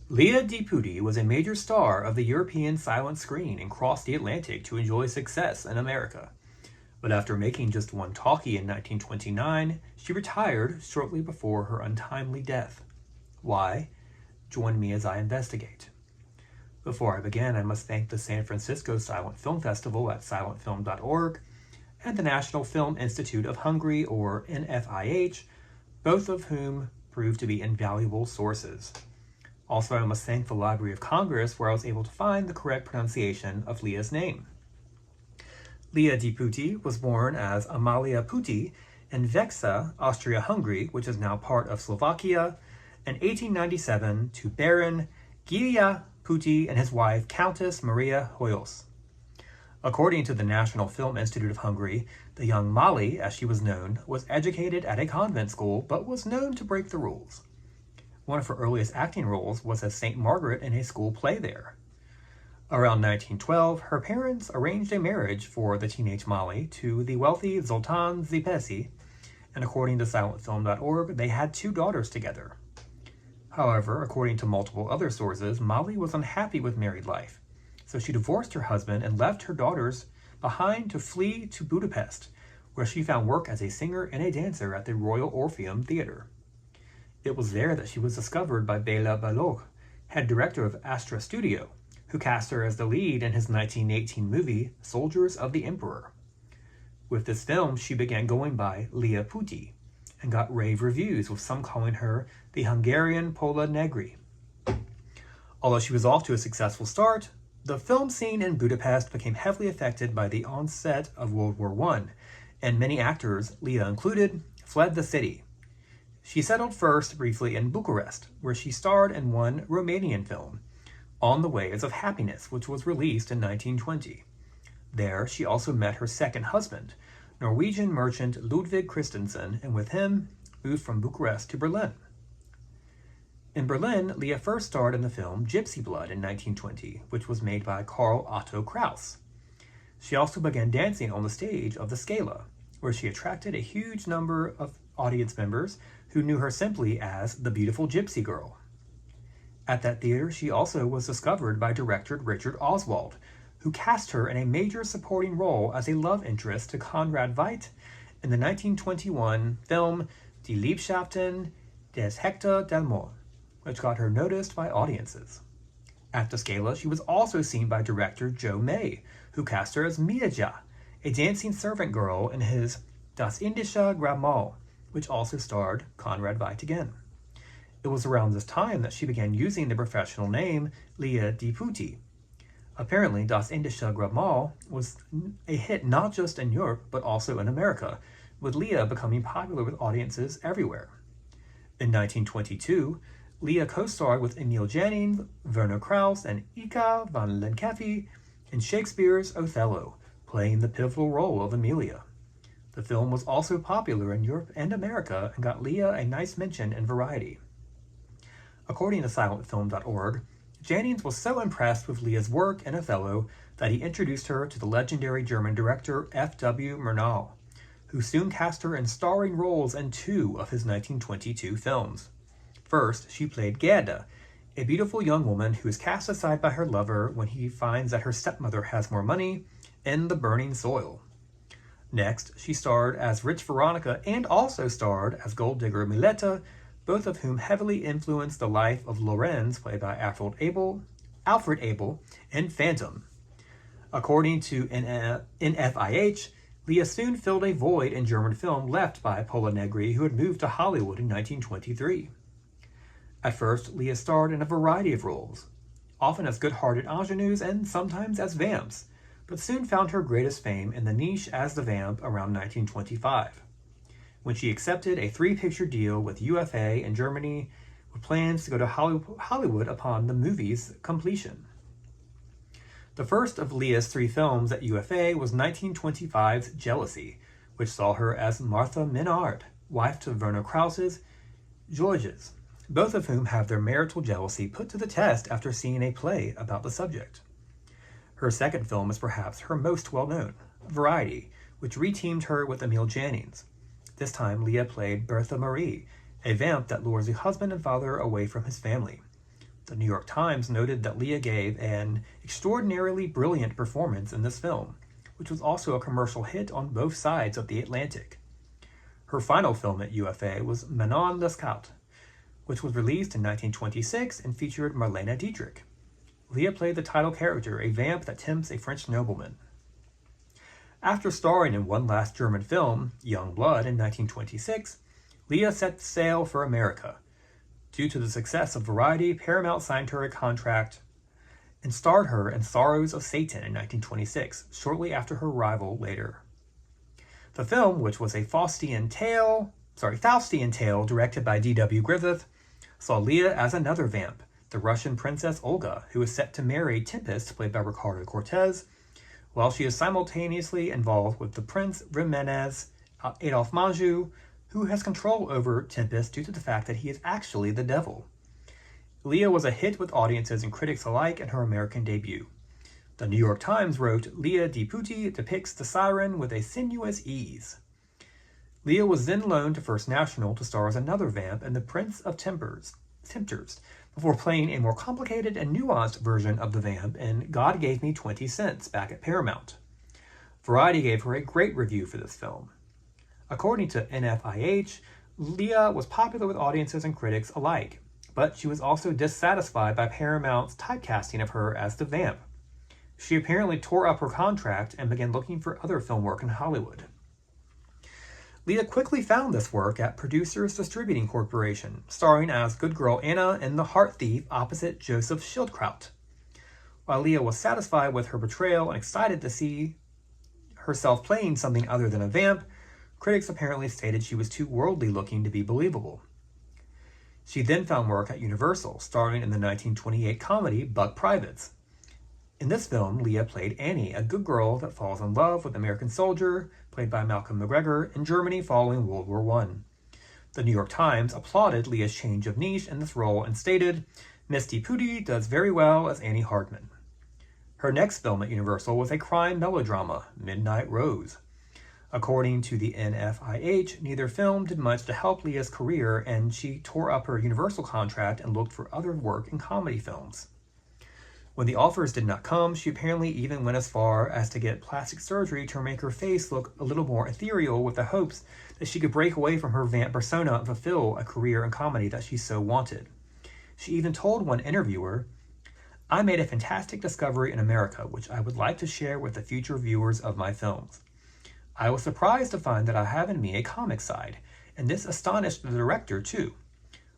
LYA DE PUTTI was a major star of the European silent screen and crossed the Atlantic to enjoy success in America. But after making just one talkie in 1929, she retired shortly before her untimely death. Why? Join me as I investigate. Before I begin, I must thank the San Francisco Silent Film Festival at silentfilm.org and the National Film Institute of Hungary, or NFIH, both of whom proved to be invaluable sources. Also, I must thank the Library of Congress, where I was able to find the correct pronunciation of LYA's name. LYA DE PUTTI was born as Amalia Putti in Vexta, Austria-Hungary, which is now part of Slovakia, in 1897 to Baron Gyula Putti and his wife, Countess Maria Hoyos. According to the National Film Institute of Hungary, the young Mali, as she was known, was educated at a convent school but was known to break the rules. One of her earliest acting roles was as St. Margaret in a school play there. Around 1912, her parents arranged a marriage for the teenage Mali to the wealthy Zoltan Zipesi, and according to silentfilm.org, they had 2 daughters together. However, according to multiple other sources, Mali was unhappy with married life, so she divorced her husband and left her daughters behind to flee to Budapest, where she found work as a singer and a dancer at the Royal Orpheum Theatre. It was there that she was discovered by Béla Balogh, head director of Astra Studio, who cast her as the lead in his 1918 movie, Soldiers of the Emperor. With this film, she began going by LYA Putti, and got rave reviews, with some calling her the Hungarian Pola Negri. Although she was off to a successful start, the film scene in Budapest became heavily affected by the onset of World War I, and many actors, LYA included, fled the city. She settled first briefly in Bucharest, where she starred in one Romanian film, On the Ways of Happiness, which was released in 1920. There, she also met her second husband, Norwegian merchant Ludwig Christensen, and with him, moved from Bucharest to Berlin. In Berlin, LYA first starred in the film Gypsy Blood in 1920, which was made by Karl Otto Kraus. She also began dancing on the stage of the Scala, where she attracted a huge number of audience members who knew her simply as the beautiful gypsy girl. At that theater, she also was discovered by director Richard Oswald, who cast her in a major supporting role as a love interest to Conrad Veidt in the 1921 film Die Liebschaften des Hector Delmore, which got her noticed by audiences. At the Scala, she was also seen by director Joe May, who cast her as Miaja, a dancing servant girl in his Das Indische Grabmal, which also starred Conrad Veidt again. It was around this time that she began using the professional name LYA DE PUTTI. Apparently, Das Indische Grabmal was a hit not just in Europe, but also in America, with LYA becoming popular with audiences everywhere. In 1922, LYA co-starred with Emil Jannings, Werner Krauss, and Ika van Lenkeffe in Shakespeare's Othello, playing the pivotal role of Emilia. The film was also popular in Europe and America and got LYA a nice mention in Variety. According to silentfilm.org, Jannings was so impressed with LYA's work in Othello that he introduced her to the legendary German director F.W. Murnau, who soon cast her in starring roles in 2 of his 1922 films. First, she played Gerda, a beautiful young woman who is cast aside by her lover when he finds that her stepmother has more money, in The Burning Soil. Next, she starred as Rich Veronica and also starred as gold digger Mileta, both of whom heavily influenced the life of Lorenz, played by Alfred Abel, in Phantom. According to NFIH, LYA soon filled a void in German film left by Pola Negri, who had moved to Hollywood in 1923. At first, LYA starred in a variety of roles, often as good-hearted ingenues and sometimes as vamps, but soon found her greatest fame in the niche as the vamp around 1925, when she accepted a 3-picture deal with UFA in Germany with plans to go to Hollywood upon the movie's completion. The first of LYA's 3 films at UFA was 1925's Jealousy, which saw her as Martha Minard, wife to Werner Krauss's Georges, both of whom have their marital jealousy put to the test after seeing a play about the subject. Her second film is perhaps her most well-known, Variety, which reteamed her with Emil Jannings. This time, LYA played Bertha Marie, a vamp that lures a husband and father away from his family. The New York Times noted that LYA gave an extraordinarily brilliant performance in this film, which was also a commercial hit on both sides of the Atlantic. Her final film at UFA was Manon Lescaut, which was released in 1926 and featured Marlene Dietrich. LYA played the title character, a vamp that tempts a French nobleman. After starring in one last German film, Young Blood, in 1926, LYA set sail for America. Due to the success of Variety, Paramount signed her a contract and starred her in Sorrows of Satan in 1926, shortly after her arrival later. The film, which was a Faustian tale directed by D.W. Griffith, saw LYA as another vamp, the Russian princess Olga, who is set to marry Tempest, played by Ricardo Cortez, while she is simultaneously involved with the Prince Ximenes Adolphe Manjou, who has control over Tempest due to the fact that he is actually the devil. LYA was a hit with audiences and critics alike in her American debut. The New York Times wrote, LYA de Putti depicts the siren with a sinuous ease. LYA was then loaned to First National to star as another vamp in The Prince of Tempters, before playing a more complicated and nuanced version of the vamp in God Gave Me 20 Cents back at Paramount. Variety gave her a great review for this film. According to NFIH, LYA was popular with audiences and critics alike, but she was also dissatisfied by Paramount's typecasting of her as the vamp. She apparently tore up her contract and began looking for other film work in Hollywood. LYA quickly found this work at Producers Distributing Corporation, starring as good girl Anna in The Heart Thief opposite Joseph Schildkraut. While LYA was satisfied with her portrayal and excited to see herself playing something other than a vamp, critics apparently stated she was too worldly looking to be believable. She then found work at Universal, starring in the 1928 comedy Buck Privates. In this film, LYA played Annie, a good girl that falls in love with an American soldier, played by Malcolm McGregor, in Germany following World War I. The New York Times applauded LYA's change of niche in this role and stated, Miss de Putti does very well as Annie Hardman. Her next film at Universal was a crime melodrama, Midnight Rose. According to the NFIH, neither film did much to help LYA's career, and she tore up her Universal contract and looked for other work in comedy films. When the offers did not come, she apparently even went as far as to get plastic surgery to make her face look a little more ethereal, with the hopes that she could break away from her vamp persona and fulfill a career in comedy that she so wanted. She even told one interviewer, I made a fantastic discovery in America, which I would like to share with the future viewers of my films. I was surprised to find that I have in me a comic side, and this astonished the director too.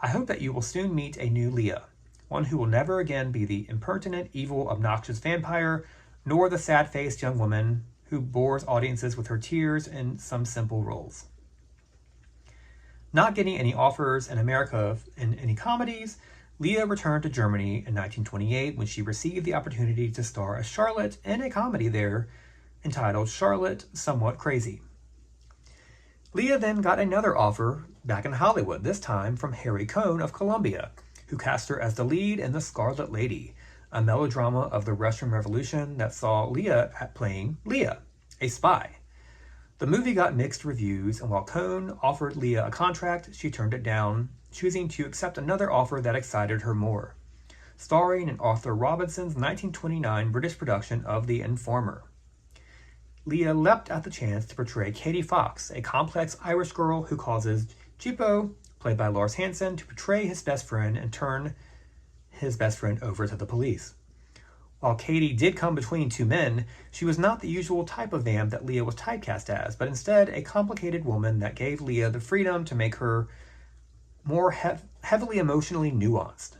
I hope that you will soon meet a new LYA, one who will never again be the impertinent, evil, obnoxious vampire, nor the sad-faced young woman who bores audiences with her tears in some simple roles. Not getting any offers in America in any comedies, LYA returned to Germany in 1928 when she received the opportunity to star as Charlotte in a comedy there entitled Charlotte Somewhat Crazy. LYA then got another offer back in Hollywood, this time from Harry Cohn of Columbia, who cast her as the lead in The Scarlet Lady, a melodrama of the Russian Revolution that saw LYA playing LYA, a spy. The movie got mixed reviews, and while Cohn offered LYA a contract, she turned it down, choosing to accept another offer that excited her more, starring in Arthur Robinson's 1929 British production of The Informer. LYA leapt at the chance to portray Katie Fox, a complex Irish girl who causes Gypo, played by Lars Hansen, to betray his best friend and turn his best friend over to the police. While Katie did come between two men, she was not the usual type of vamp that LYA was typecast as, but instead a complicated woman that gave LYA the freedom to make her more heavily emotionally nuanced.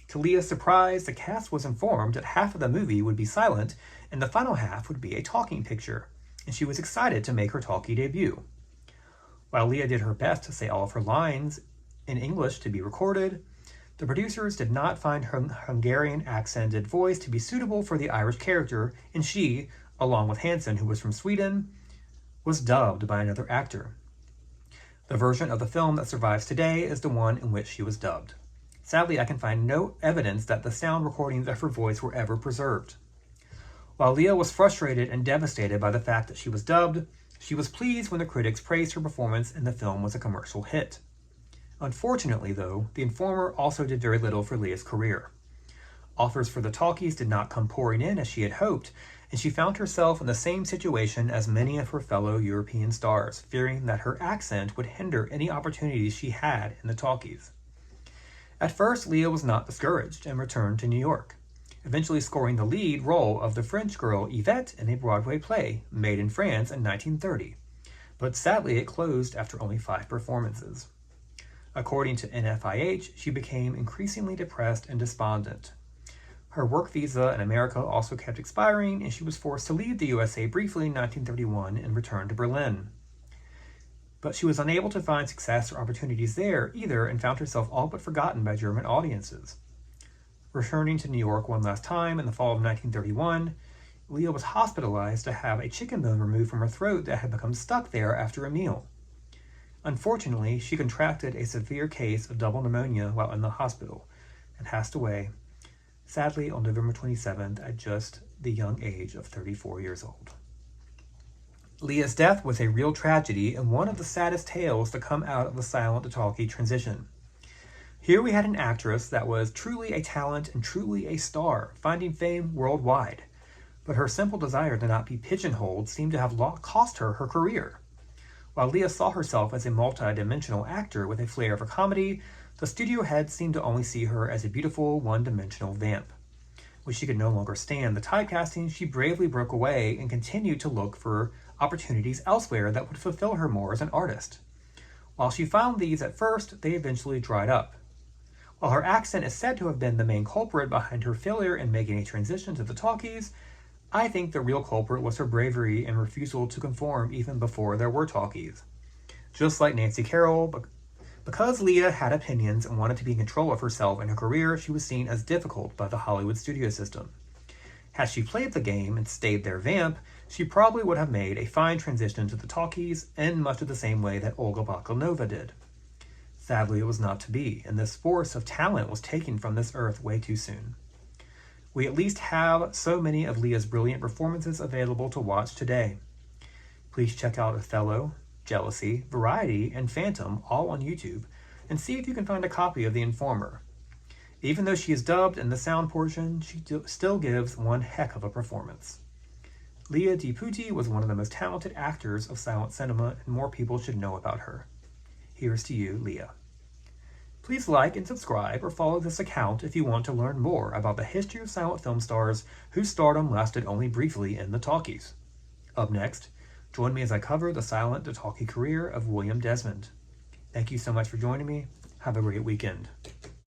To LYA's surprise, the cast was informed that half of the movie would be silent and the final half would be a talking picture, and she was excited to make her talkie debut. While LYA did her best to say all of her lines in English to be recorded, the producers did not find her Hungarian accented voice to be suitable for the Irish character, and she, along with Hansen, who was from Sweden, was dubbed by another actor. The version of the film that survives today is the one in which she was dubbed. Sadly, I can find no evidence that the sound recordings of her voice were ever preserved. While LYA was frustrated and devastated by the fact that she was dubbed, she was pleased when the critics praised her performance and the film was a commercial hit. Unfortunately, though, The Informer also did very little for LYA's career. Offers for the Talkies did not come pouring in as she had hoped, and she found herself in the same situation as many of her fellow European stars, fearing that her accent would hinder any opportunities she had in the Talkies. At first, Leah was not discouraged and returned to New York, eventually scoring the lead role of the French girl Yvette in a Broadway play made in France in 1930, but sadly it closed after only 5 performances. According to NFIH, she became increasingly depressed and despondent. Her work visa in America also kept expiring, and she was forced to leave the USA briefly in 1931 and return to Berlin. But she was unable to find success or opportunities there either, and found herself all but forgotten by German audiences. Returning to New York one last time in the fall of 1931, Leah was hospitalized to have a chicken bone removed from her throat that had become stuck there after a meal. Unfortunately, she contracted a severe case of double pneumonia while in the hospital and passed away, sadly, on November 27th at just the young age of 34 years old. Leah's death was a real tragedy and one of the saddest tales to come out of the silent to talkie transition. Here we had an actress that was truly a talent and truly a star, finding fame worldwide, but her simple desire to not be pigeonholed seemed to have cost her her career. While Leah saw herself as a multi-dimensional actor with a flair for comedy, the studio heads seemed to only see her as a beautiful, one-dimensional vamp. When she could no longer stand the typecasting, she bravely broke away and continued to look for opportunities elsewhere that would fulfill her more as an artist. While she found these at first, they eventually dried up. While her accent is said to have been the main culprit behind her failure in making a transition to the talkies, I think the real culprit was her bravery and refusal to conform even before there were talkies. Just like Nancy Carroll, because Leah had opinions and wanted to be in control of herself and her career, she was seen as difficult by the Hollywood studio system. Had she played the game and stayed their vamp, she probably would have made a fine transition to the talkies in much of the same way that Olga Baklunova did. Sadly, it was not to be, and this force of talent was taken from this earth way too soon. We at least have so many of Leah's brilliant performances available to watch today. Please check out Othello, Jealousy, Variety, and Phantom all on YouTube, and see if you can find a copy of The Informer. Even though she is dubbed in the sound portion, she still gives one heck of a performance. LYA DE PUTTI was one of the most talented actors of silent cinema, and more people should know about her. Here's to you, Leah. Please like and subscribe or follow this account if you want to learn more about the history of silent film stars whose stardom lasted only briefly in the talkies. Up next, join me as I cover the silent to talkie career of William Desmond. Thank you so much for joining me. Have a great weekend.